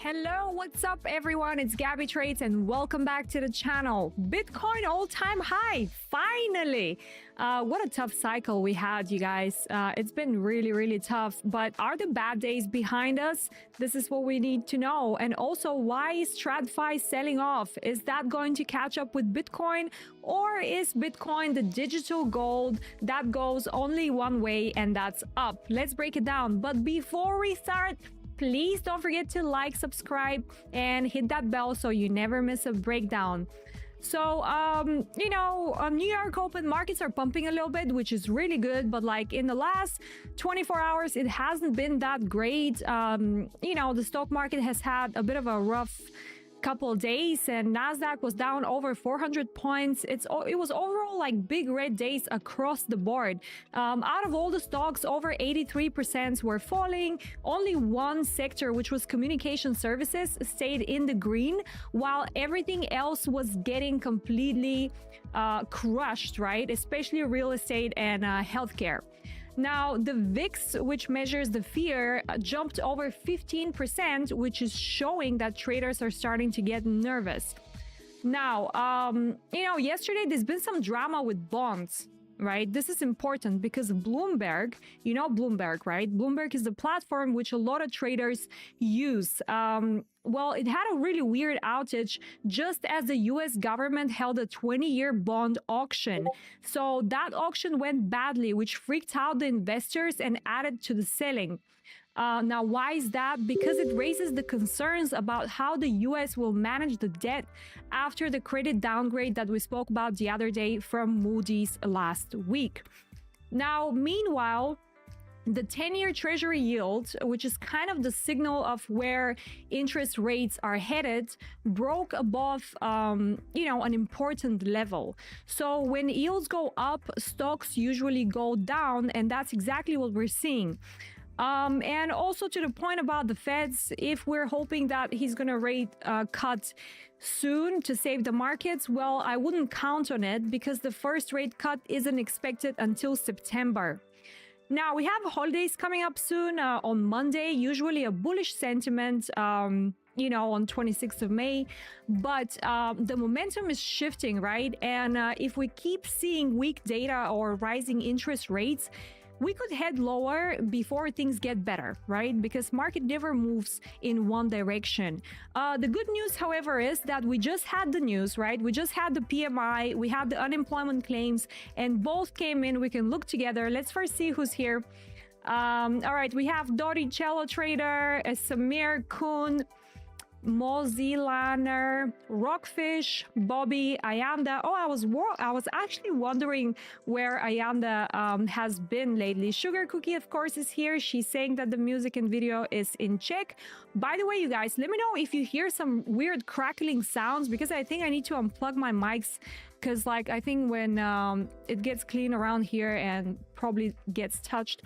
Hello, what's up everyone? It's Gabby Trades and welcome back to the channel. Bitcoin all-time high, finally! What a tough cycle we had, you guys. It's been really tough, but are the bad days behind us? This is what we need to know. And also, why is TradFi selling off? Is that going to catch up with Bitcoin? Or is Bitcoin the digital gold that goes only one way and that's up? Let's break it down. But before we start, please don't forget to like, subscribe, and hit that bell so you never miss a breakdown. So, New York open markets are pumping a little bit, which is really good. But like in the last 24 hours, it hasn't been that great. The stock market has had a bit of a rough couple of days, and Nasdaq was down over 400 points. It was overall like big red days across the board. Out of all the stocks, over 83% were falling. Only one sector, which was communication services, stayed in the green, while everything else was getting completely crushed, right? Especially real estate and healthcare. Now, the VIX, which measures the fear, jumped over 15%, which is showing that traders are starting to get nervous. Now, yesterday there's been some drama with bonds, right? This is important because Bloomberg, you know Bloomberg, right? Bloomberg is the platform which a lot of traders use. It had a really weird outage just as the US government held a 20-year bond auction. So that auction went badly, which freaked out the investors and added to the selling. Now, why is that? Because it raises the concerns about how the US will manage the debt after the credit downgrade that we spoke about the other day from Moody's last week. Now, meanwhile, the 10-year Treasury yield, which is kind of the signal of where interest rates are headed, broke above, an important level. So when yields go up, stocks usually go down, and that's exactly what we're seeing. And also to the point about the Feds, if we're hoping that he's going to rate cut soon to save the markets, well, I wouldn't count on it because the first rate cut isn't expected until September. Now, we have holidays coming up soon on Monday, usually a bullish sentiment, on 26th of May. But the momentum is shifting, right? And if we keep seeing weak data or rising interest rates, we could head lower before things get better, right? Because market never moves in one direction. The good news, however, is that we just had the news, right? We just had the PMI, we had the unemployment claims, and both came in. We can look together. Let's first see who's here. All right, we have Dori Cello Trader, Samir Kun, Mozilaner, Rockfish, Bobby, Ayanda. Oh, I was actually wondering where Ayanda has been lately. Sugar Cookie, of course, is here. She's saying that the music and video is in check. By the way, you guys, let me know if you hear some weird crackling sounds, because I think I need to unplug my mics, because I think when it gets clean around here and probably gets touched.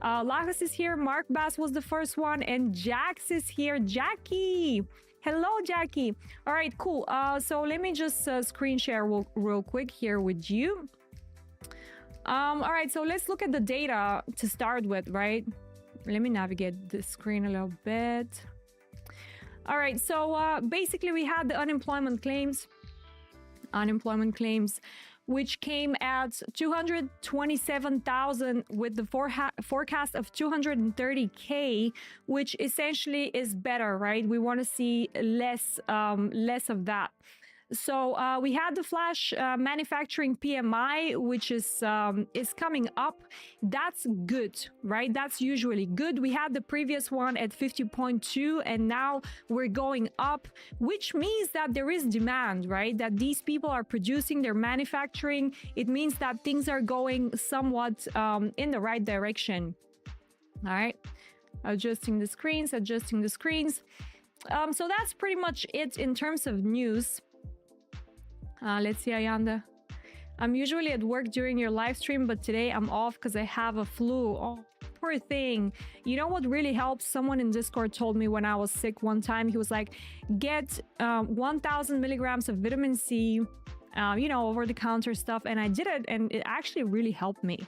Lacus is here, Mark Bass was the first one, and Jax is here. Jackie! Hello, Jackie! All right, cool. So let me just screen share real quick here with you. All right, so let's look at the data to start with, right? Let me navigate the screen a little bit. All right, so basically we had the unemployment claims, which came at 227,000 with the forecast of 230K, which essentially is better, right? We want to see less of that. So we had the flash manufacturing PMI, which is coming up. That's good, right? That's usually good. We had the previous one at 50.2, and now we're going up, which means that there is demand, right? That these people are producing, they're manufacturing. It means that things are going somewhat in the right direction. All right, adjusting the screens. So that's pretty much it in terms of news. Let's see, Ayanda. I'm usually at work during your live stream, but today I'm off because I have a flu. Oh, poor thing. You know what really helps? Someone in Discord told me when I was sick one time, he was like, get 1,000 milligrams of vitamin C, over the counter stuff. And I did it, and it actually really helped me.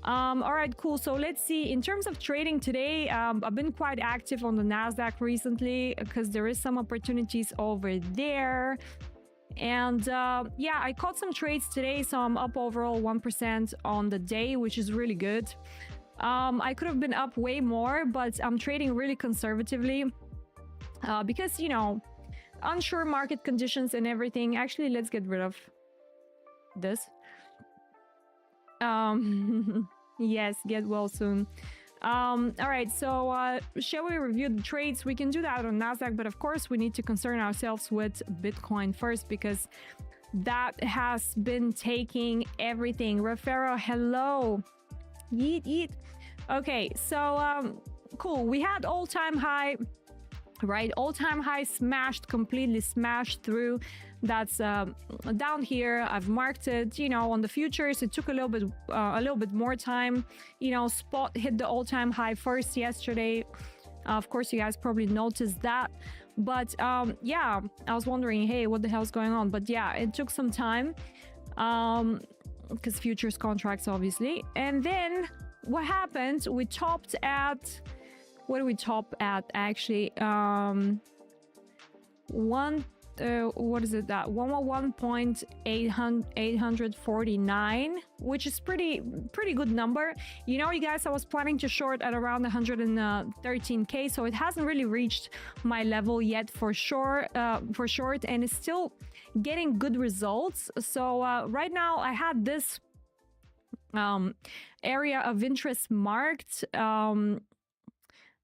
All right, cool. So let's see. In terms of trading today, I've been quite active on the Nasdaq recently because there is some opportunities over there. And yeah, I caught some trades today, so I'm up overall 1% on the day, which is really good. I could have been up way more, but I'm trading really conservatively because, you know, unsure market conditions and everything. Actually, let's get rid of this. Yes, get well soon. All right, so shall we review the trades? We can do that on Nasdaq, but of course we need to concern ourselves with Bitcoin first because that has been taking everything. Refero, hello. Yeet, yeet. Okay, so cool. We had all-time high, right? All-time high smashed, completely smashed through. That's down here. I've marked it, you know, on the futures. It took a little bit more time. You know, spot hit the all-time high first yesterday. Of course, you guys probably noticed that. But yeah, I was wondering, hey, what the hell's going on? But yeah, it took some time because futures contracts, obviously. And then what happened? We topped at, what do we top at actually? What is it, that 101.849, which is pretty good number. You know, you guys, I was planning to short at around 113k, so it hasn't really reached my level yet for sure, and it's still getting good results. So right now I had this area of interest marked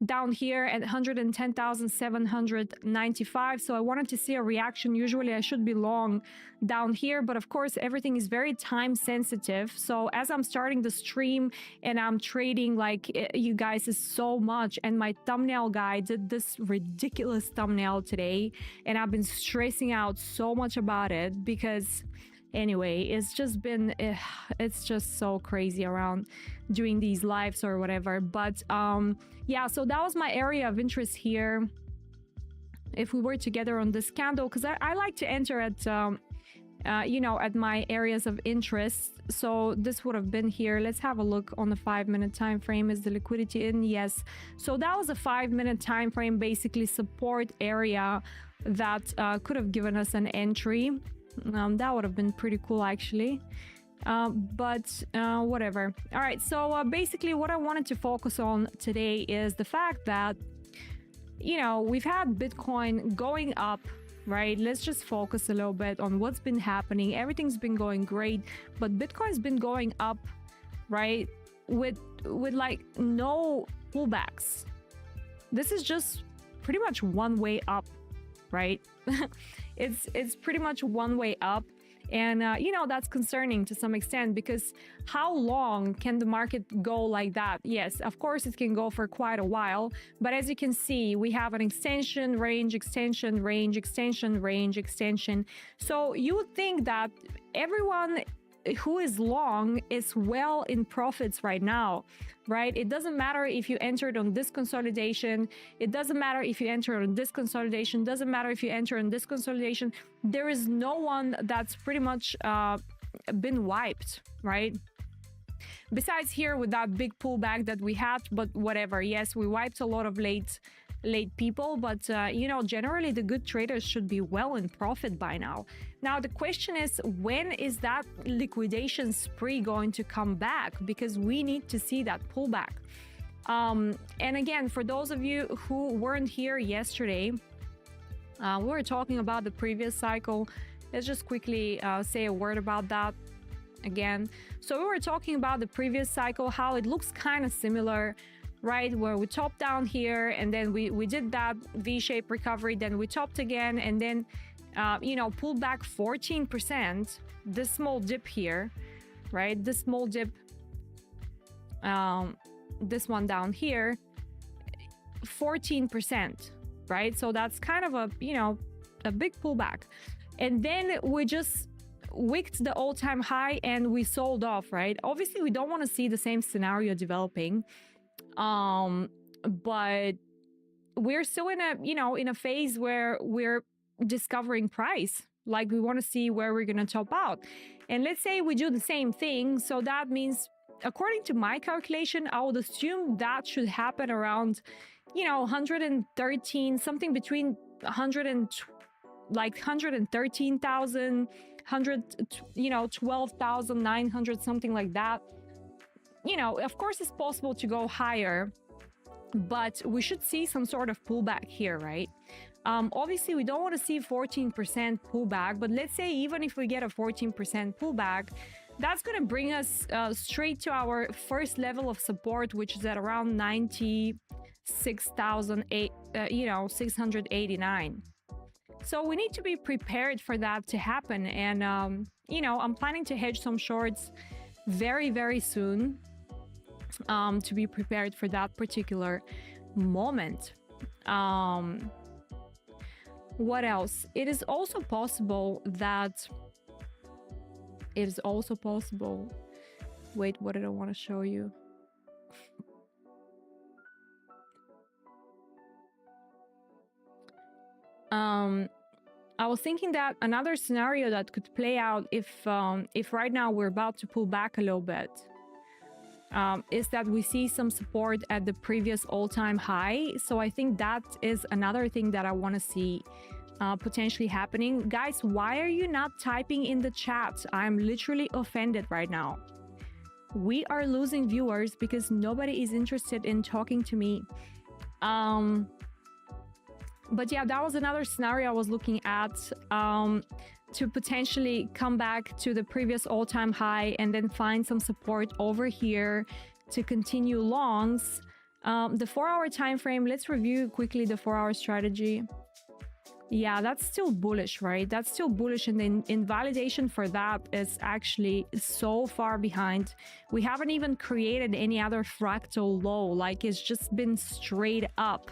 down here at 110,795. So I wanted to see a reaction. Usually I should be long down here, but of course everything is very time sensitive. So as I'm starting the stream and I'm trading, like, you guys, is so much, and my thumbnail guy did this ridiculous thumbnail today, and I've been stressing out so much about it because anyway, it's just been, it's just so crazy around doing these lives or whatever. But yeah, so that was my area of interest here. If we were together on this candle, because I like to enter at you know, at my areas of interest. So this would have been here. Let's have a look on the 5-minute time frame. Is the liquidity in? Yes. So that was a 5-minute time frame, basically support area that could have given us an entry. That would have been pretty cool actually, but whatever. All right, so basically what I wanted to focus on today is the fact that, you know, we've had Bitcoin going up, right? Let's just focus a little bit on what's been happening. Everything's been going great, but Bitcoin's been going up, right, with like no pullbacks. This is just pretty much one way up, right? It's pretty much one way up, and you know, that's concerning to some extent, because how long can the market go like that? Yes, of course it can go for quite a while, but as you can see, we have an extension range, extension range, extension range, extension. So you would think that everyone who is long is well in profits right now, right? It doesn't matter if you entered on this consolidation. It doesn't matter if you enter on this consolidation. Doesn't matter if you enter on this consolidation. There is no one that's pretty much been wiped, right? Besides here with that big pullback that we had, but whatever. Yes, we wiped a lot of late people, but you know, generally the good traders should be well in profit by now. Now the question is, when is that liquidation spree going to come back? Because we need to see that pullback. And again, for those of you who weren't here yesterday, we were talking about the previous cycle. Let's just quickly say a word about that again. So we were talking about the previous cycle, how it looks kind of similar, right? Where we topped down here, and then we did that V-shaped recovery, then we topped again, and then you know, pulled back 14%. This small dip here, right? This small dip, this one down here, 14%, right? So that's kind of a, you know, a big pullback. And then we just wicked the all-time high and we sold off, right? Obviously we don't want to see the same scenario developing, but we're still in a, you know, in a phase where we're discovering price. Like, we want to see where we're going to top out. And let's say we do the same thing. So that means according to my calculation, I would assume that should happen around, 113, something between 100 and like 113,000, 12,900, something like that. Of course, it's possible to go higher, but we should see some sort of pullback here, right? Obviously, we don't want to see 14% pullback, but let's say even if we get a 14% pullback, that's going to bring us straight to our first level of support, which is at around 96,689. So we need to be prepared for that to happen. And, I'm planning to hedge some shorts very, very soon to be prepared for that particular moment. What else? It is also possible that... Wait, what did I want to show you? I was thinking that another scenario that could play out if right now we're about to pull back a little bit, is that we see some support at the previous all-time high. So I think that is another thing that I want to see potentially happening. Guys, why are you not typing in the chat? I'm literally offended right now. We are losing viewers because nobody is interested in talking to me. But yeah, that was another scenario I was looking at, to potentially come back to the previous all-time high and then find some support over here to continue longs. The 4-hour time frame, let's review quickly the 4-hour strategy. Yeah, that's still bullish, right? That's still bullish, and the invalidation for that is actually so far behind. We haven't even created any other fractal low, like it's just been straight up.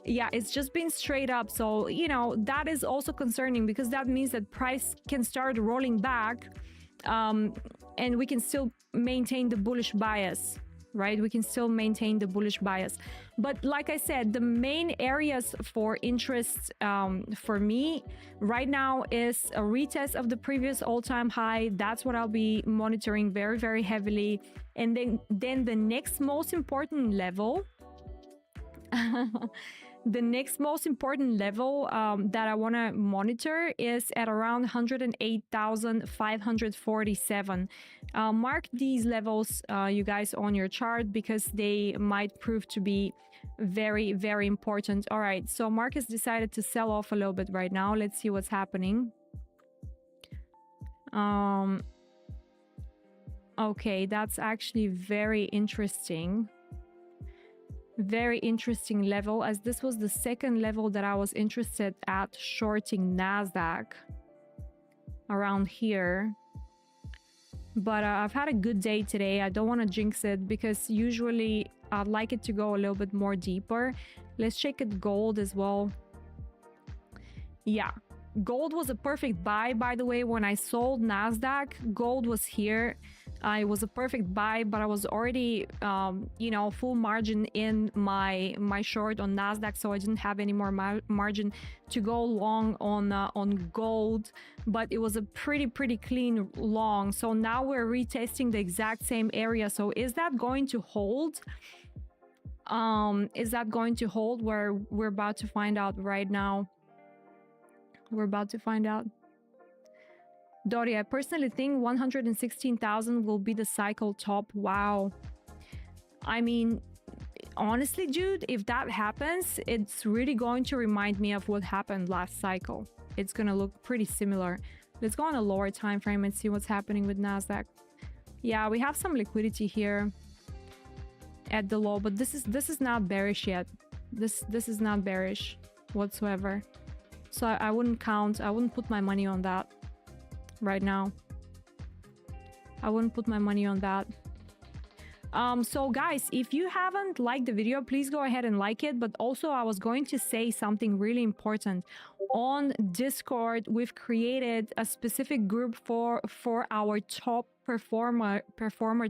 Yeah, it's just been straight up. So, that is also concerning, because that means that price can start rolling back, and we can still maintain the bullish bias, right? We can still maintain the bullish bias. But like I said, the main areas for interest for me right now is a retest of the previous all-time high. That's what I'll be monitoring very, very heavily. And then the next most important level the next most important level that I want to monitor is at around 108,547. Mark these levels, you guys, on your chart, because they might prove to be very, very important. All right, so Marcus decided to sell off a little bit right now. Let's see what's happening. Okay, that's actually very interesting. Very interesting level, as this was the second level that I was interested at shorting NASDAQ, around here. But I've had a good day today. I don't want to jinx it, because usually I'd like it to go a little bit more deeper. Let's check it gold as well. Yeah, gold was a perfect buy, by the way. When I sold NASDAQ, gold was here. It was a perfect buy, but I was already, full margin in my short on NASDAQ, so I didn't have any more margin to go long on gold. But it was a pretty clean long. So now we're retesting the exact same area. So is that going to hold? Is that going to hold? We're about to find out right now. We're about to find out. Dori, I personally think 116,000 will be the cycle top. Wow. I mean, honestly, dude, if that happens, it's really going to remind me of what happened last cycle. It's going to look pretty similar. Let's go on a lower time frame and see what's happening with NASDAQ. Yeah, we have some liquidity here at the low, but this is not bearish yet. This is not bearish whatsoever. So I wouldn't put my money on that right now. I wouldn't put my money on that. So guys, if you haven't liked the video, please go ahead and like it. But also, I was going to say something really important. On Discord, we've created a specific group for our top performer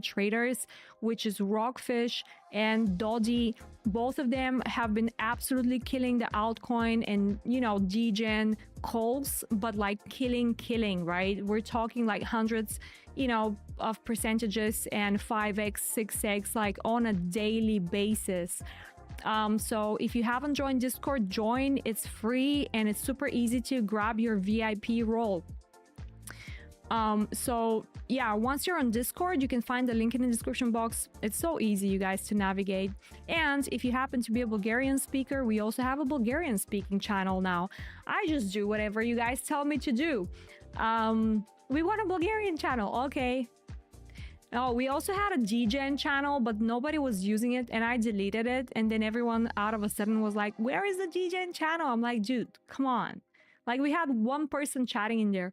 traders, which is Rockfish and Doddy. Both of them have been absolutely killing the altcoin and, degen calls, but like killing, right? We're talking like hundreds, of percentages and 5x, 6x, like on a daily basis. So if you haven't joined Discord, join. It's free and it's super easy to grab your VIP role. So yeah, once you're on Discord, you can find the link in the description box. It's so easy, you guys, to navigate. And if you happen to be a Bulgarian speaker, we also have a Bulgarian speaking channel now. I just do whatever you guys tell me to do. We want a Bulgarian channel. Okay. Oh, we also had a DGen channel, but nobody was using it and I deleted it. And then everyone out of a sudden was like, where is the DGen channel? I'm like, dude, come on. Like, we had one person chatting in there.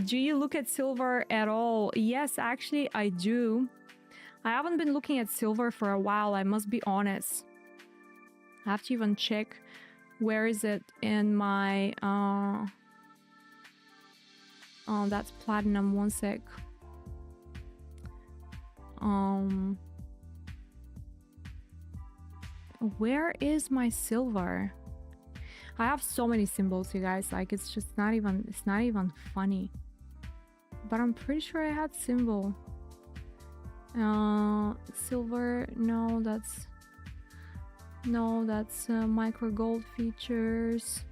Do you look at silver at all? Yes, actually, I do. I haven't been looking at silver for a while, I must be honest. I have to even check where is it in my... Oh, that's platinum. One sec. Where is my silver? I have so many symbols, you guys. Like, it's just not even, it's not even funny. But I'm pretty sure I had symbol. Silver. No, that's micro gold features.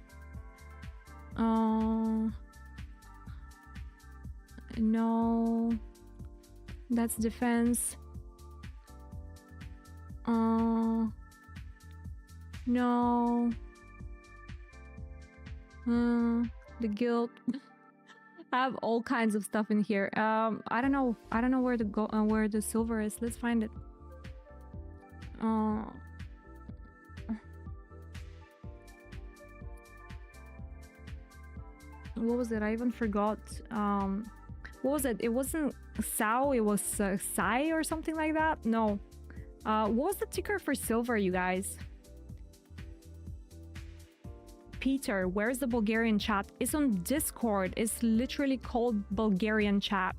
No, that's defense. No. The guild. I have all kinds of stuff in here. I don't know where to go, where the silver is. Let's find it. What was it? I even forgot. What was it? It wasn't Sao, it was Sai or something like that. No. What was the ticker for silver, you guys? Peter, where's the Bulgarian chat? It's on Discord. It's literally called Bulgarian chat.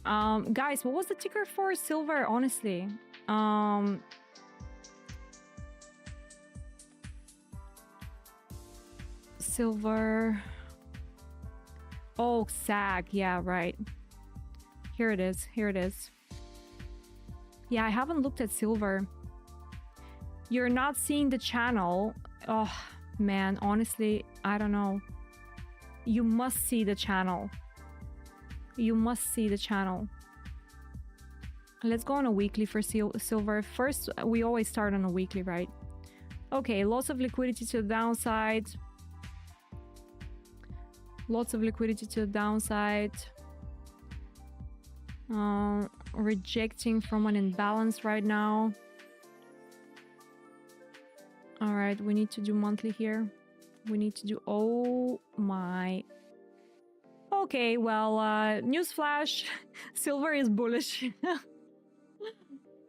Guys, what was the ticker for silver, honestly? Silver. Oh, SAG. Yeah, right. Here it is. Here it is. Yeah, I haven't looked at silver. You're not seeing the channel. Oh, man. Honestly, I don't know. You must see the channel. You must see the channel. Let's go on a weekly for silver. First, we always start on a weekly, right? Okay, lots of liquidity to the downside. Lots of liquidity to the downside. Rejecting from an imbalance right now. All right, we need to do monthly here. We need to do... Oh my... Okay, well, newsflash. Silver is bullish.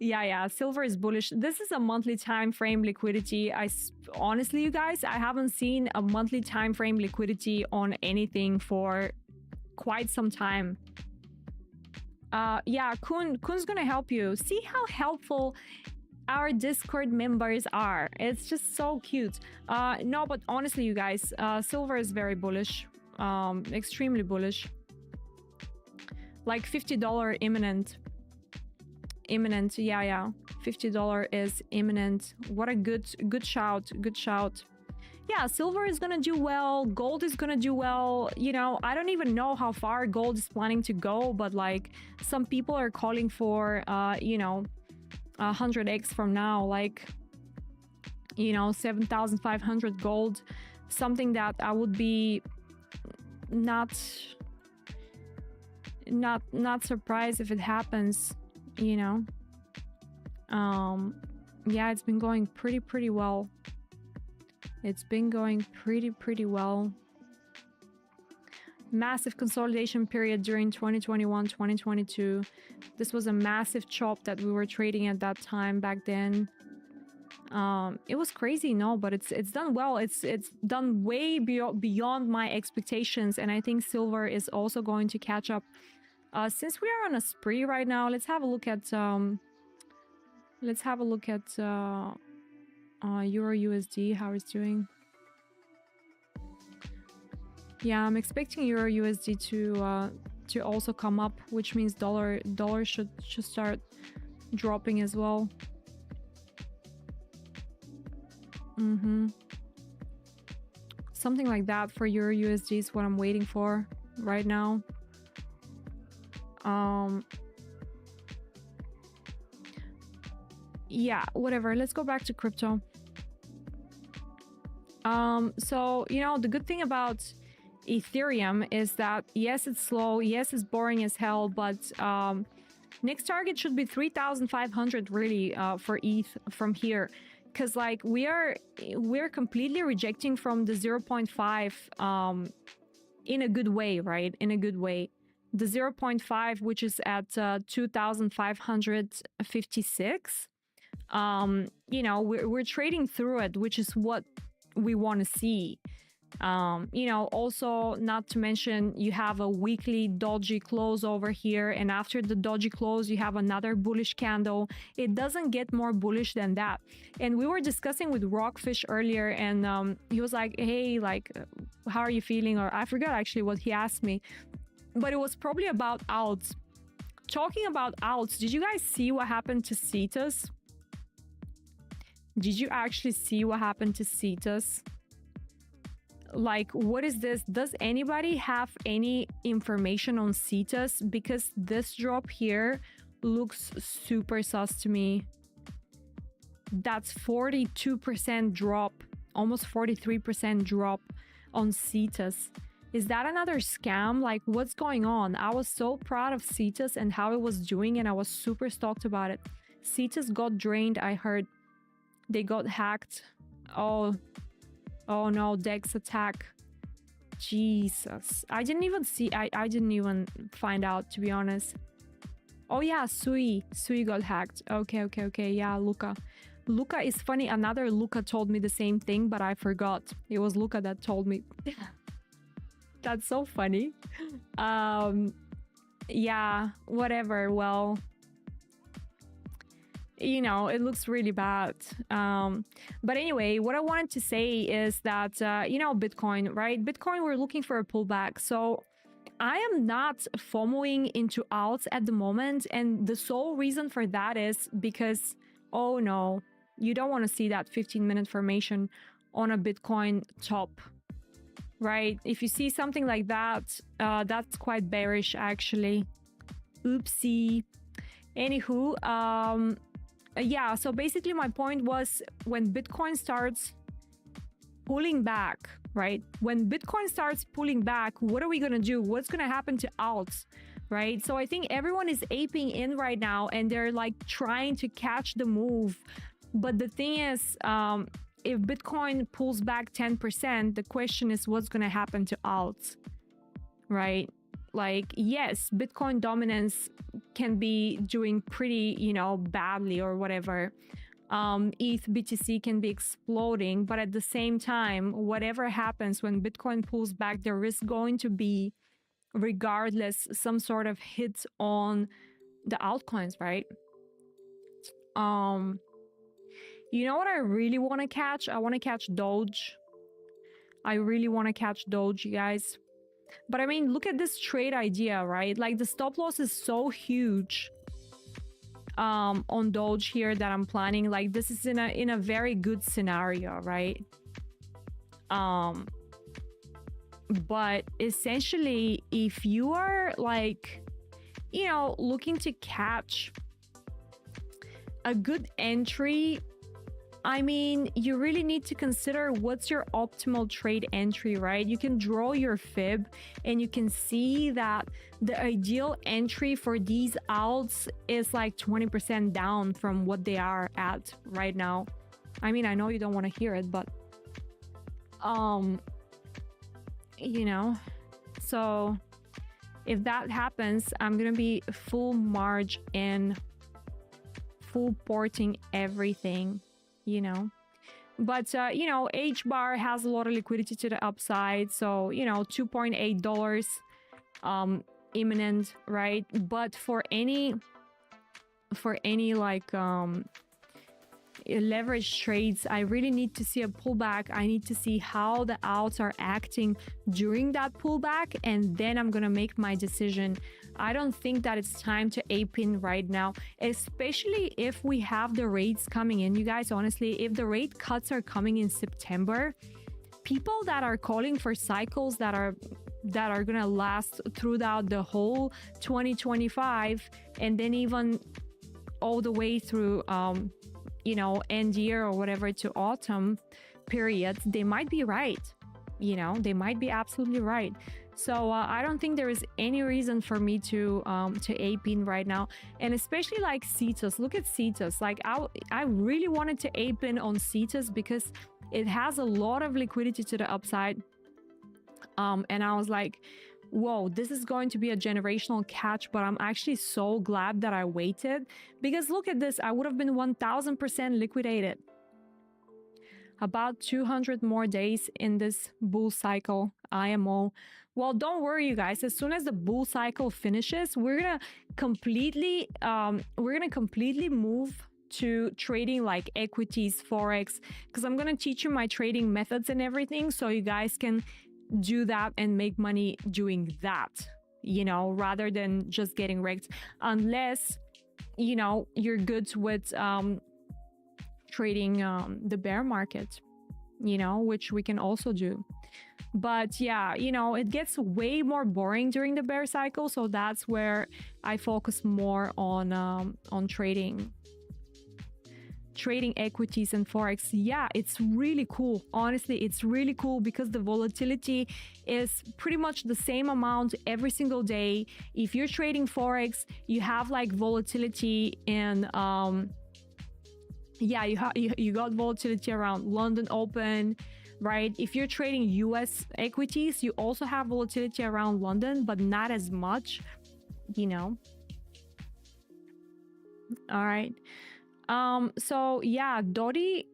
Yeah, silver is bullish. This is a monthly time frame liquidity. Honestly, you guys, I haven't seen a monthly time frame liquidity on anything for quite some time. Yeah, Kun's gonna help you. See how helpful our Discord members are. It's just so cute. No, but honestly, you guys, silver is very bullish. Extremely bullish. Like $50 imminent. Imminent, yeah. $50 is imminent. What a good shout. Good shout. Yeah, silver is gonna do well. Gold is gonna do well. You know, I don't even know how far gold is planning to go, but like some people are calling for, you know, 100x from now, like, you know, 7,500 gold. Something that I would be not surprised if it happens, you know. Yeah, it's been going pretty well. It's been going pretty well. Massive consolidation period during 2021, 2022. This was a massive chop that we were trading at that time back then. It was crazy, no, but it's done well. It's done way beyond my expectations, and I think silver is also going to catch up. Since we are on a spree right now, let's have a look at Euro USD, how it's doing. Yeah, I'm expecting Euro USD to also come up, which means dollar should start dropping as well. Something like that for Euro USD is what I'm waiting for right now. Yeah, whatever. Let's go back to crypto. So, you know, the good thing about Ethereum is that, yes, it's slow. Yes, it's boring as hell. But next target should be 3,500 really for ETH from here. Because like we're completely rejecting from the 0.5 in a good way, right? In a good way. The 0.5, which is at 2,556. You know, we're trading through it, which is what we want to see. You know, also not to mention you have a weekly doji close over here, and after the doji close you have another bullish candle. It doesn't get more bullish than that. And we were discussing with Rockfish earlier, and he was like, hey, like, how are you feeling? Or I forgot actually what he asked me, but it was probably about alts. Talking about alts, did you guys see what happened to Cetus? Did you actually see what happened to Cetus? Like, what is this? Does anybody have any information on Cetus? Because this drop here looks super sus to me. That's 42% drop, almost 43% drop on Cetus. Is that another scam? Like, what's going on? I was so proud of Cetus and how it was doing, and I was super stoked about it. Cetus got drained, I heard. They got hacked. Oh no, Dex attack. Jesus. I didn't even see, I didn't even find out, to be honest. Oh yeah, Sui got hacked. Okay, yeah, Luca is funny. Another Luca told me the same thing, but I forgot. It was Luca that told me. That's so funny. Yeah, whatever. Well, you know, it looks really bad. But anyway, what I wanted to say is that, you know, Bitcoin, right? Bitcoin, we're looking for a pullback. So I am not FOMOing into alts at the moment. And the sole reason for that is because, oh no, you don't want to see that 15-minute formation on a Bitcoin top, right? If you see something like that, that's quite bearish actually. Oopsie. Anywho, yeah, so basically my point was, when Bitcoin starts pulling back, right? When Bitcoin starts pulling back, what are we going to do? What's going to happen to alts, right? So I think everyone is aping in right now and they're like trying to catch the move. But the thing is, if Bitcoin pulls back 10%, the question is what's going to happen to alts, right? Like, yes, Bitcoin dominance can be doing pretty, you know, badly or whatever. ETH, BTC can be exploding, but at the same time, whatever happens when Bitcoin pulls back, there is going to be, regardless, some sort of hits on the altcoins, right? You know what I really want to catch? I want to catch Doge. I really want to catch Doge, you guys. But I mean, look at this trade idea, right? Like, the stop loss is so huge on Doge here that I'm planning. Like, this is in a very good scenario, right? But essentially, if you are like, you know, looking to catch a good entry, I mean, you really need to consider what's your optimal trade entry, right? You can draw your fib and you can see that the ideal entry for these alts is like 20% down from what they are at right now. I mean, I know you don't want to hear it, but you know, so if that happens, I'm gonna be full marge in, full porting everything, you know. But you know, H bar has a lot of liquidity to the upside, so you know, $2.8 imminent, right? But for any like leverage trades, I really need to see a pullback. I need to see how the alts are acting during that pullback, and then I'm gonna make my decision. I don't think that it's time to ape in right now, especially if we have the rates coming in. You guys, honestly, if the rate cuts are coming in September, people that are calling for cycles that are gonna last throughout the whole 2025 and then even all the way through you know, end year or whatever to autumn periods, they might be right. You know, they might be absolutely right. So I don't think there is any reason for me to ape in right now. And especially like CETUS. Look at CETUS. Like I really wanted to ape in on CETUS because it has a lot of liquidity to the upside. And I was like, whoa, this is going to be a generational catch, but I'm actually so glad that I waited, because look at this. I would have been 1000% liquidated. About 200 more days in this bull cycle, IMO. Well, don't worry, you guys. As soon as the bull cycle finishes, we're gonna completely move to trading like equities, forex, because I'm gonna teach you my trading methods and everything, so you guys can do that and make money doing that, you know, rather than just getting wrecked, unless, you know, you're good with trading the bear market, you know, which we can also do. But yeah, you know, it gets way more boring during the bear cycle, so that's where I focus more on trading equities and forex. Yeah, it's really cool. Honestly, it's really cool because the volatility is pretty much the same amount every single day. If you're trading forex, you have like volatility in yeah, you got volatility around London Open, right? If you're trading US equities, you also have volatility around London, but not as much, you know. All right. So yeah, Dodi,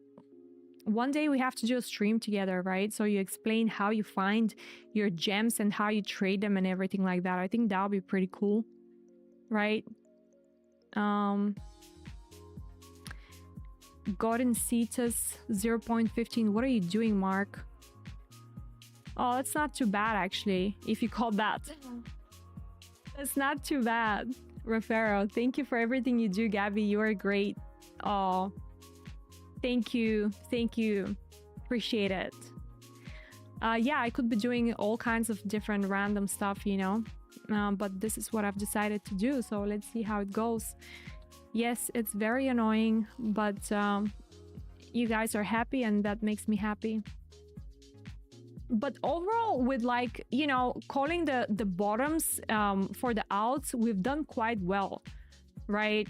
one day we have to do a stream together, right? So you explain how you find your gems and how you trade them and everything like that. I think that would be pretty cool, right? Gordon Cetus 0.15. What are you doing, Mark? Oh, that's not too bad, actually, if you call that. It's not too bad. Rafero, thank you for everything you do, Gabby. You are great. Oh, thank you. Thank you. Appreciate it. Yeah, I could be doing all kinds of different random stuff, you know, but this is what I've decided to do. So let's see how it goes. Yes, it's very annoying, but you guys are happy and that makes me happy. But overall, with like, you know, calling the bottoms for the alts, we've done quite well, right?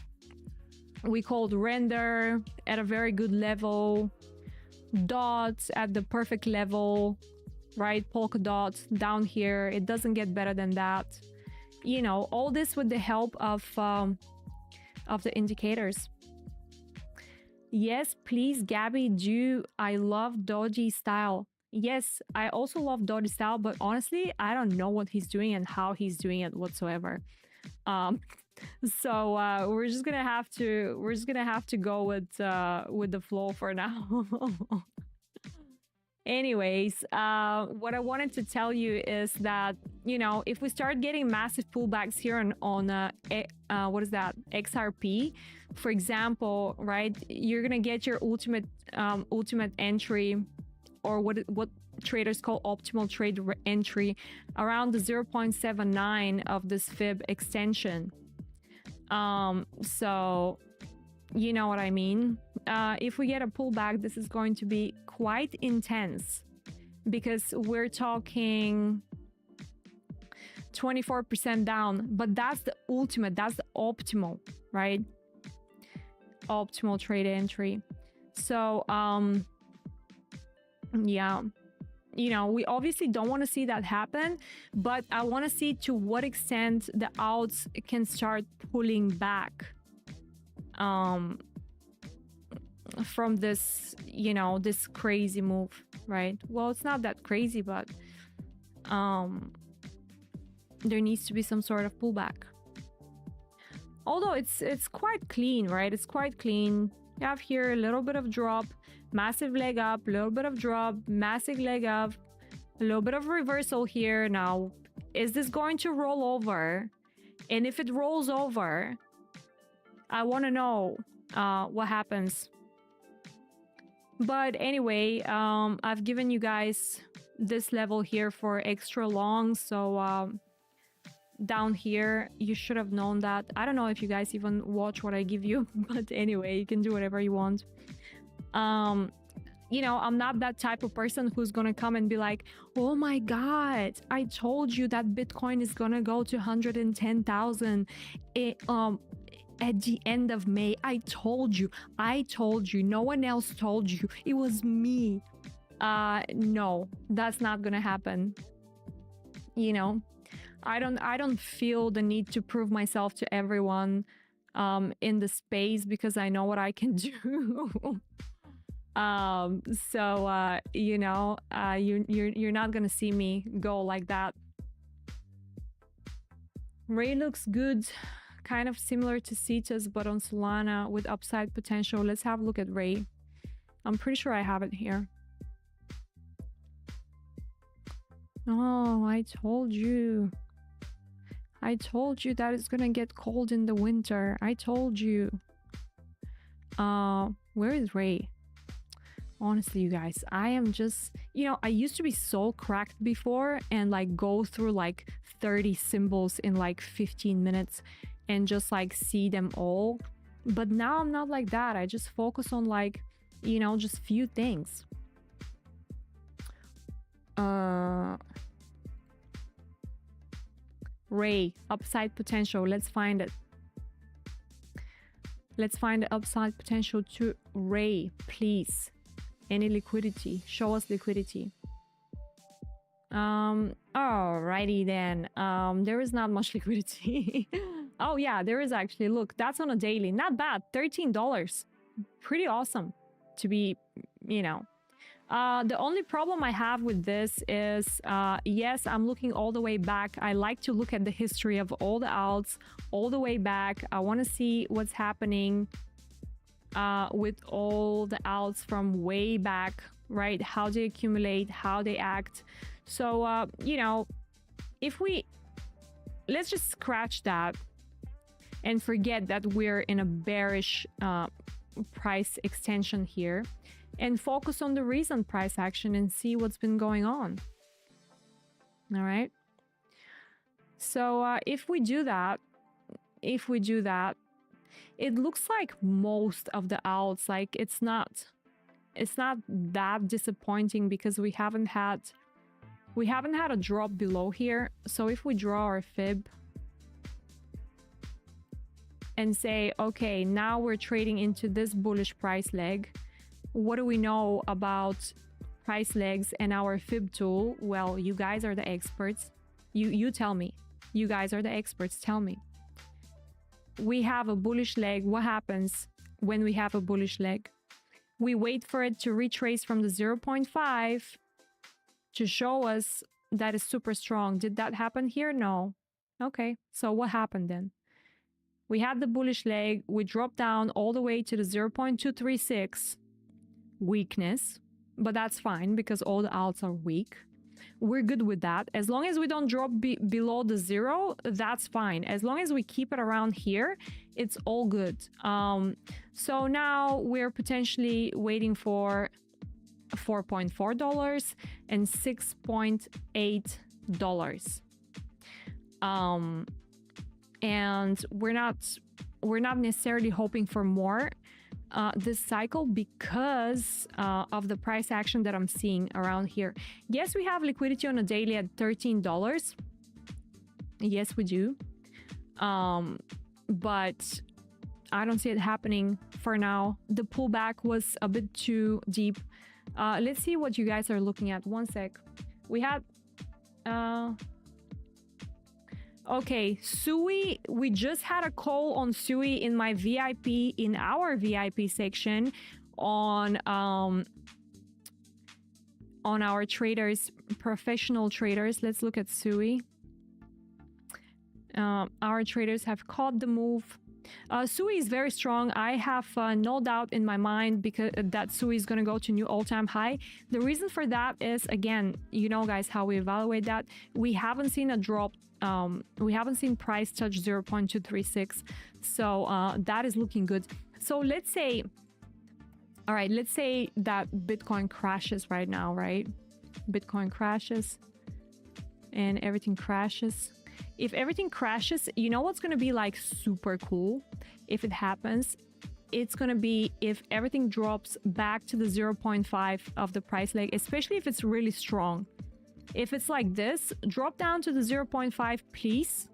We called render at a very good level, dots at the perfect level, right? Polka dots down here. It doesn't get better than that. You know, all this with the help of the indicators. Yes, please, Gabby, do. I love Doji style. Yes, I also love Doji style, but honestly, I don't know what he's doing and how he's doing it whatsoever. So we're just gonna have to go with the flow for now. Anyways, what I wanted to tell you is that, you know, if we start getting massive pullbacks here on what is that, XRP, for example, right? You're gonna get your ultimate entry, or what traders call optimal trade entry, around the 0.79 of this fib extension. So you know what I mean. If we get a pullback, this is going to be quite intense, because we're talking 24% down, but that's the ultimate, that's the optimal, right? Optimal trade entry. So yeah, you know, we obviously don't want to see that happen, but I want to see to what extent the alts can start pulling back from this, you know, this crazy move, right? Well, it's not that crazy, but there needs to be some sort of pullback. Although it's quite clean, right? It's quite clean. You have here a little bit of drop, massive leg up, little bit of drop, massive leg up, a little bit of reversal here. Now, is this going to roll over? And if it rolls over, I want to know what happens. But anyway, I've given you guys this level here for extra long. So down here, you should have known that. I don't know if you guys even watch what I give you, but anyway, you can do whatever you want. You know, I'm not that type of person who's gonna come and be like, oh my God, I told you that Bitcoin is gonna go to 110,000 at the end of May. I told you, no one else told you, it was me. No, that's not gonna happen. You know, I don't feel the need to prove myself to everyone in the space, because I know what I can do. You know, you're not gonna see me go like that. Ray looks good, kind of similar to Cetus, but on Solana with upside potential. Let's have a look at Ray. I'm pretty sure I have it here. Oh, I told you. I told you that it's gonna get cold in the winter. I told you. Where is Ray? Honestly, you guys, I am just, you know, I used to be so cracked before and like go through like 30 symbols in like 15 minutes and just like see them all. But now I'm not like that. I just focus on like, you know, just few things. Ray, upside potential. Let's find it. Let's find the upside potential to Ray, please. Any liquidity? Show us liquidity. Alrighty then. There is not much liquidity. Oh yeah, there is actually. Look, that's on a daily. Not bad. $13. Pretty awesome to be, you know. The only problem I have with this is, yes, I'm looking all the way back. I like to look at the history of all the alts all the way back. I want to see what's happening with all the alts from way back, right? How they accumulate, how they act. So, you know, let's just scratch that and forget that we're in a bearish price extension here, and focus on the recent price action and see what's been going on. All right. So if we do that, it looks like most of the alts, like it's not that disappointing, because we haven't had a drop below here. So if we draw our fib and say, okay, now we're trading into this bullish price leg, what do we know about price legs and our fib tool? Well, you guys are the experts. You tell me. You guys are the experts. Tell me. We have a bullish leg. What happens when we have a bullish leg? We wait for it to retrace from the 0.5 to show us that it's super strong. Did that happen here? No. Okay, so what happened then? We had the bullish leg. We dropped down all the way to the 0.236 weakness, but that's fine because all the alts are weak. We're good with that. As long as we don't drop below the 0, that's fine. As long as we keep it around here, it's all good. So now we're potentially waiting for $4.4 and $6.8. And we're not necessarily hoping for more this cycle because of the price action that I'm seeing around here. Yes, we have liquidity on a daily at $13. Yes, we do. But I don't see it happening for now. The pullback was a bit too deep. Let's see what you guys are looking at. One sec. We had okay, Sui, we just had a call on Sui in my VIP, in our VIP section on our traders, professional traders. Let's look at Sui. Our traders have caught the move. Sui is very strong. I have no doubt in my mind because that Sui is going to go to new all-time high. The reason for that is, again, you know, guys, how we evaluate that. We haven't seen a drop. We haven't seen price touch 0.236. So that is looking good. So let's say, all right, let's say that Bitcoin crashes right now, right? Bitcoin crashes and everything crashes. If everything crashes, you know what's going to be like super cool if it happens? It's going to be if everything drops back to the 0.5 of the price leg, especially if it's really strong. If it's like this, drop down to the 0.5, please.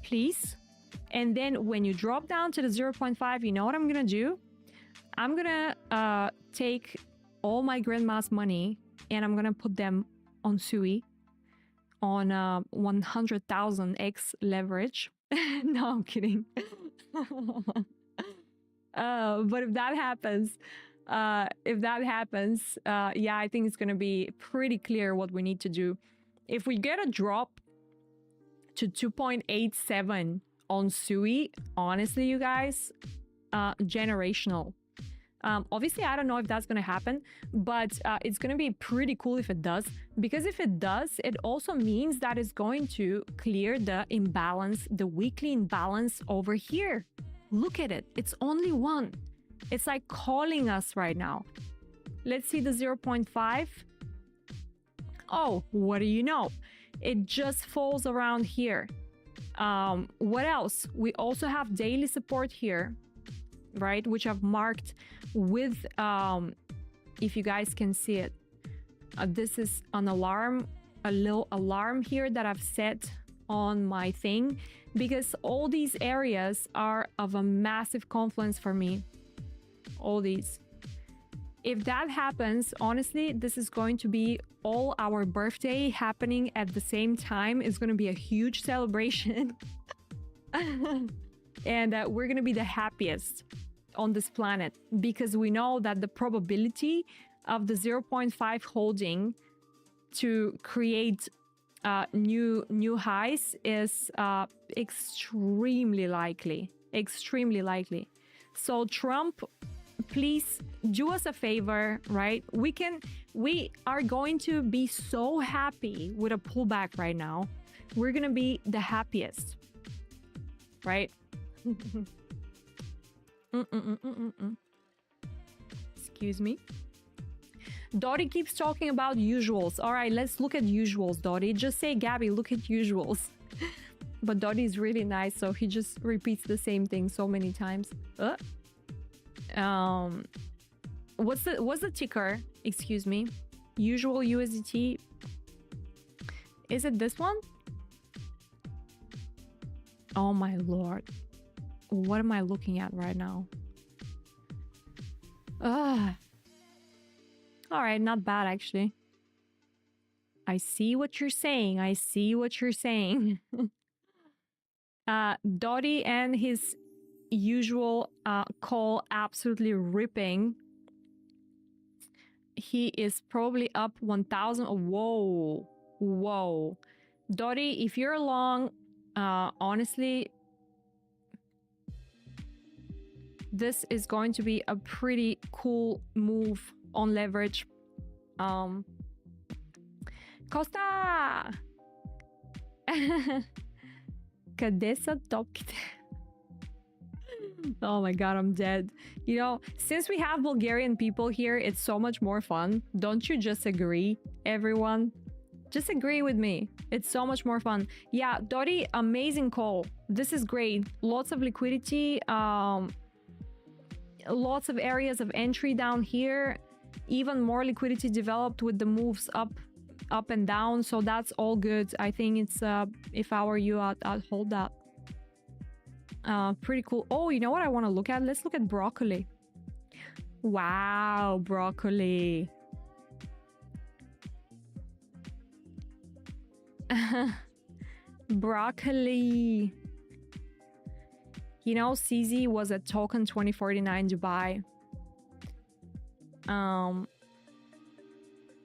Please. And then when you drop down to the 0.5, you know what I'm going to do? I'm going to take all my grandma's money and I'm going to put them on Sui on 100,000x leverage. No, I'm kidding. But if that happens, yeah, I think it's going to be pretty clear what we need to do. If we get a drop to 2.87 on Sui, honestly, you guys, generational. Obviously, I don't know if that's going to happen, but it's going to be pretty cool if it does, because if it does, it also means that it's going to clear the imbalance, the weekly imbalance over here. Look at it. It's only one. It's like calling us right now. Let's see the 0.5. Oh, what do you know? It just falls around here. What else? We also have daily support here, right? Which I've marked with, if you guys can see it. This is an alarm, a little alarm here that I've set on my thing, because all these areas are of a massive confluence for me. All these. If that happens, honestly, this is going to be all our birthday happening at the same time. It's going to be a huge celebration. And we're going to be the happiest on this planet, because we know that the probability of the 0.5 holding to create new highs is extremely likely. So Trump, please do us a favor, right? We are going to be so happy with a pullback right now. We're gonna be the happiest, right? Excuse me. Dottie keeps talking about usuals. All right, let's look at usuals, Dottie. Just say, Gabby, look at usuals. But Dottie is really nice, so he just repeats the same thing so many times. What's the ticker? Excuse me. Usual USDT. Is it this one? Oh my lord. What am I looking at right now? All right, not bad actually. I see what you're saying. Dottie and his usual call absolutely ripping. He is probably up 1,000. Whoa. Dottie, if you're long, honestly, this is going to be a pretty cool move on leverage. Costa! Cadesa Topkite. Oh my god, I'm dead. You know, since we have Bulgarian people here, it's so much more fun. Don't you just agree, everyone? Just agree with me. It's so much more fun. Yeah, Dottie, amazing call. This is great. Lots of liquidity. Lots of areas of entry down here. Even more liquidity developed with the moves up and down. So that's all good. I think it's, if I were you, I'd hold that. Pretty cool. Oh, you know what I want to look at? Let's look at broccoli. Wow, broccoli. Broccoli. You know, CZ was at token 2049 Dubai.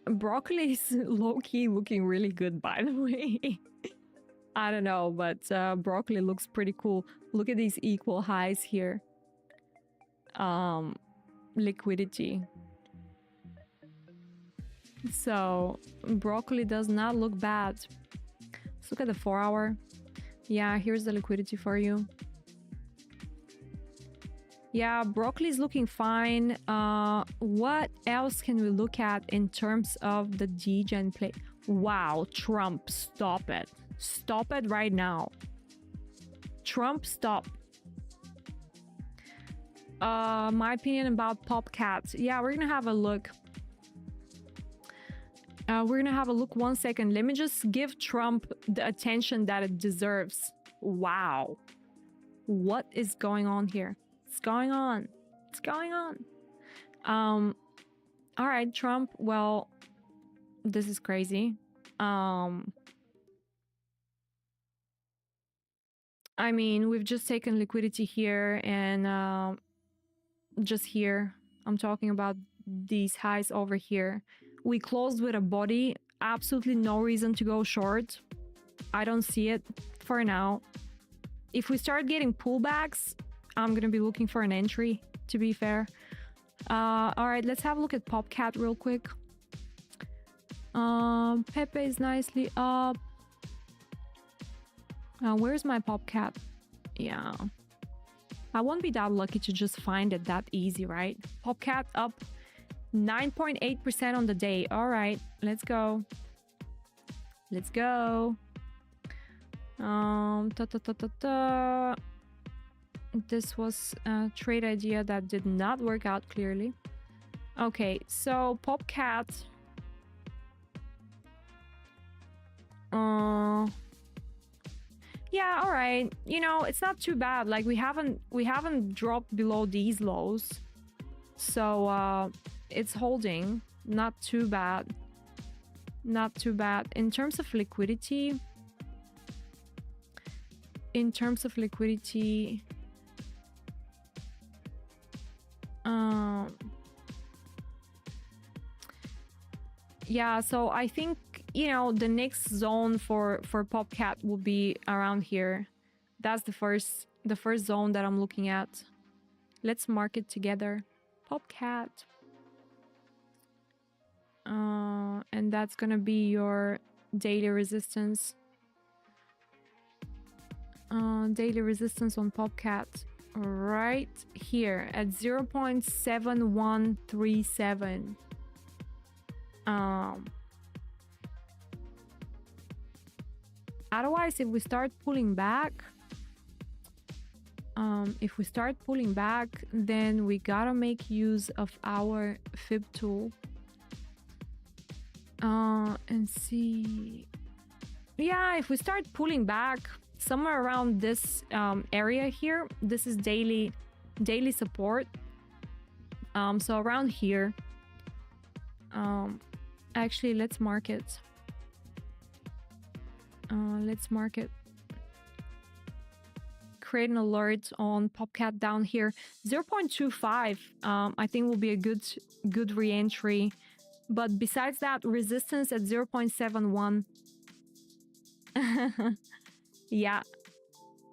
Broccoli is low-key looking really good, by the way. I don't know, but broccoli looks pretty cool. Look at these equal highs here. Liquidity. So broccoli does not look bad. Let's look at the 4-hour. Yeah, here's the liquidity for you. Yeah, broccoli is looking fine. What else can we look at in terms of the degen play? Wow, Trump, stop it. Stop it right now. Trump, stop. My opinion about PopCat. Yeah, we're gonna have a look. We're gonna have a look 1 second. Let me just give Trump the attention that it deserves. Wow. What is going on here? What's going on? What's going on? All right, Trump. Well, this is crazy. I mean, we've just taken liquidity here and just here. I'm talking about these highs over here. We closed with a body. Absolutely no reason to go short. I don't see it for now. If we start getting pullbacks, I'm gonna be looking for an entry, to be fair. All right, let's have a look at PopCat real quick. Pepe is nicely up. Where's my PopCat? Yeah. I won't be that lucky to just find it that easy, right? PopCat up 9.8% on the day. All right, let's go. Let's go. This was a trade idea that did not work out clearly. Okay, so PopCat. Yeah, all right. You know, it's not too bad. Like we haven't dropped below these lows. So it's holding. Not too bad. Not too bad. In terms of liquidity, yeah, so I think, you know, the next zone for PopCat will be around here. That's the first zone that I'm looking at. Let's mark it together. PopCat. And that's gonna be your daily resistance. Daily resistance on PopCat right here at 0.7137. Otherwise, if we start pulling back, then we gotta make use of our fib tool and see. Yeah, if we start pulling back somewhere around this area here, this is daily support. So around here, actually, let's mark it. Create an alert on PopCat down here. 0.25 I think will be a good re-entry, but besides that, resistance at 0.71. Yeah,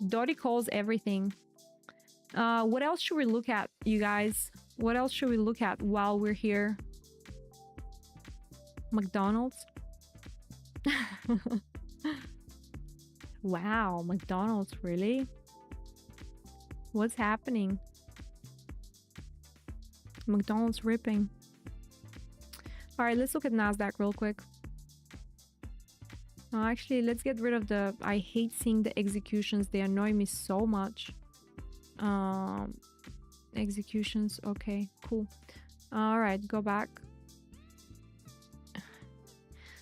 Dottie calls everything. What else should we look at, you guys? What else should we look at while we're here? McDonald's. Wow, McDonald's, really? What's happening? McDonald's ripping. All right, let's look at NASDAQ real quick. Actually, let's get rid of the... I hate seeing the executions. They annoy me so much. Executions. Okay, cool. All right, go back.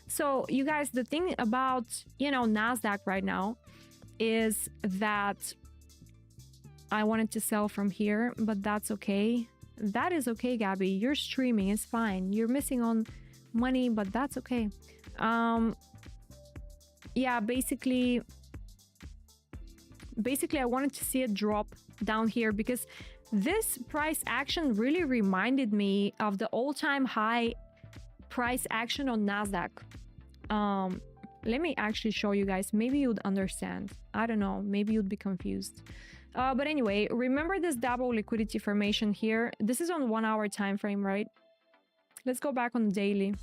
So, you guys, the thing about, you know, NASDAQ right now is that I wanted to sell from here, but that's okay. That is okay, Gabby. You're streaming. It's fine. You're missing on money, but that's okay. Yeah, basically I wanted to see it drop down here because this price action really reminded me of the all-time high price action on NASDAQ. Let me actually show you guys. Maybe you'd understand. I don't know. Maybe you'd be confused. But anyway, remember this double liquidity formation here. This is on 1 hour time frame, right? Let's go back on daily.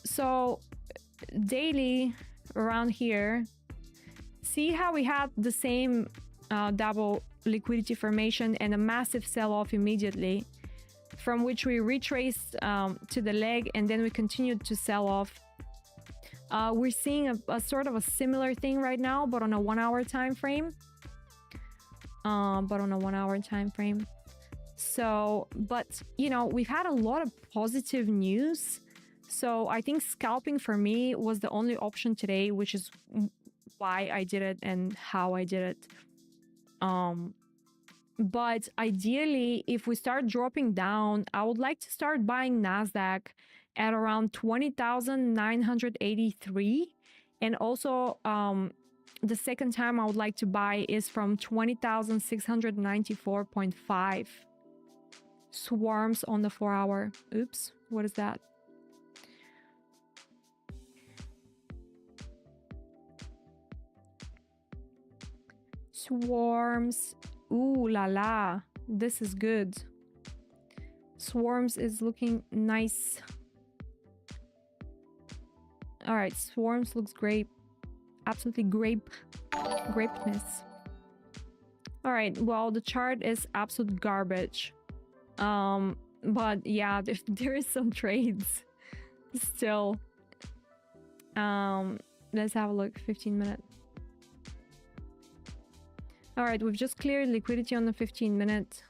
So daily around here, see how we had the same double liquidity formation and a massive sell-off immediately, from which we retraced to the leg, and then we continued to sell off. We're seeing a sort of a similar thing right now, but on a 1 hour time frame. So, but you know, we've had a lot of positive news. So I think scalping for me was the only option today, which is why I did it and how I did it. But ideally, if we start dropping down, I would like to start buying NASDAQ at around 20,983. And also, the second time I would like to buy is from 20,694.5. Swarms on the 4 hour. Oops, what is that? Swarms. Ooh la la. This is good. Swarms is looking nice. All right, Swarms looks great. Absolutely grapeness. All right, well, the chart is absolute garbage. But yeah, there is some trades still. Let's have a look. 15 minute. All right, we've just cleared liquidity on the 15 minute.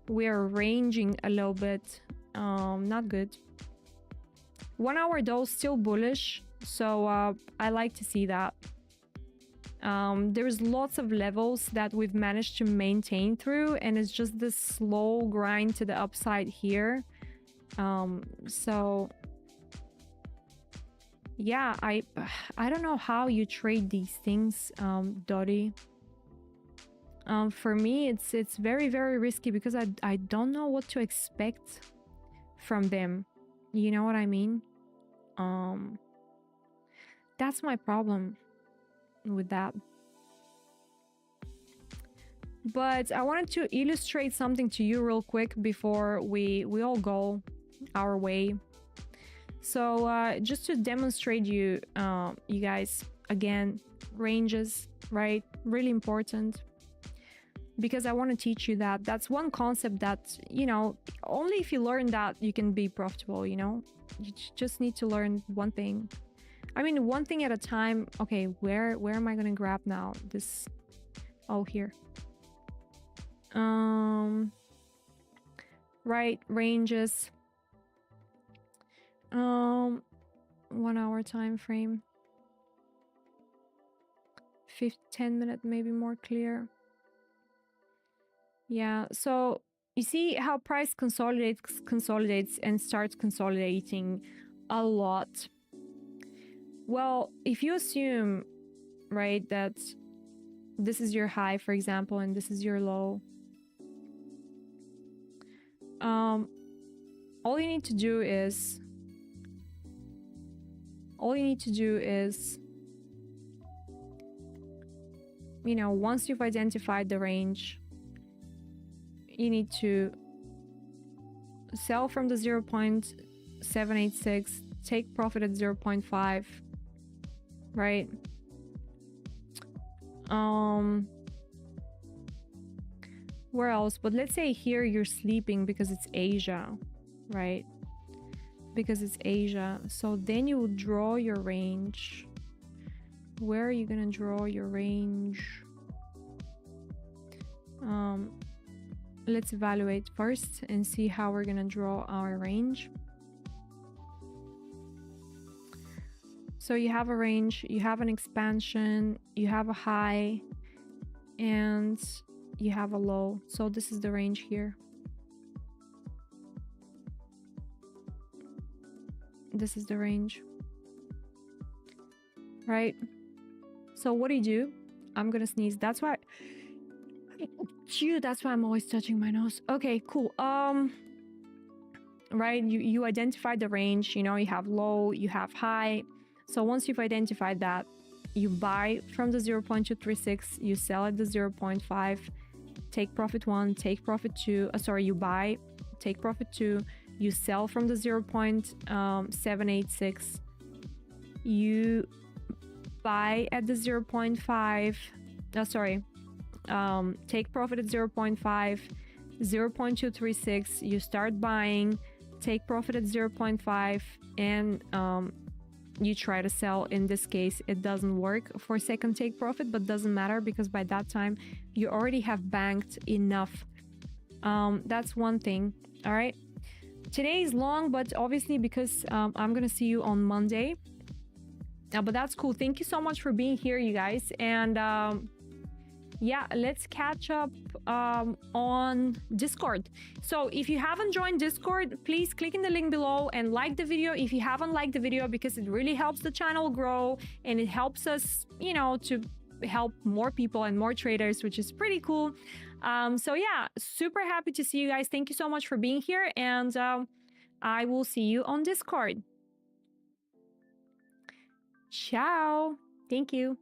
We are ranging a little bit. Not good. 1 hour though, still bullish. So I like to see that. There's lots of levels that we've managed to maintain through, and it's just this slow grind to the upside here. So yeah, I don't know how you trade these things, Dottie. For me, it's very, very risky because I don't know what to expect from them. You know what I mean? That's my problem with that. But I wanted to illustrate something to you real quick before we all go our way. So just to demonstrate you guys, again, ranges, right? Really important. Because I want to teach you that. That's one concept that, you know, only if you learn that you can be profitable, you know? You just need to learn one thing. I mean, one thing at a time. Okay, where am I going to grab now? This... Oh, here. Right, ranges. 1 hour time frame. 10 minute, maybe more clear. Yeah, so you see how price consolidates and starts consolidating a lot. Well, if you assume, right, that this is your high, for example, and this is your low, all you need to do is you know, once you've identified the range, you need to sell from the 0.786, take profit at 0.5, right? Where else? But let's say here you're sleeping because it's Asia, right? Because it's Asia. So then you would draw your range. Where are you gonna draw your range? Let's evaluate first and see how we're gonna draw our range. So you have a range, you have an expansion, you have a high, and you have a low. So this is the range here. This is the range, right? So what do? I'm gonna sneeze. That's why I'm always touching my nose. Okay, cool. right? You identify the range, you know, you have low, you have high. So once you've identified that, you buy from the 0.236, you sell at the 0.5, take profit 1, take profit 2, you buy, take profit 2, you sell from the 0.786, you buy at the 0.5, take profit at 0.5, 0.236, you start buying, take profit at 0.5, and you try to sell. In this case, it doesn't work for second take profit, but doesn't matter because by that time you already have banked enough. That's one thing. All right, today is long, but obviously because I'm gonna see you on Monday. But that's cool. Thank you so much for being here, you guys. And yeah, let's catch up on Discord. So if you haven't joined Discord, please click in the link below and like the video if you haven't liked the video, because it really helps the channel grow and it helps us, you know, to help more people and more traders, which is pretty cool. So yeah, super happy to see you guys. Thank you so much for being here, and I will see you on Discord. Ciao. Thank you.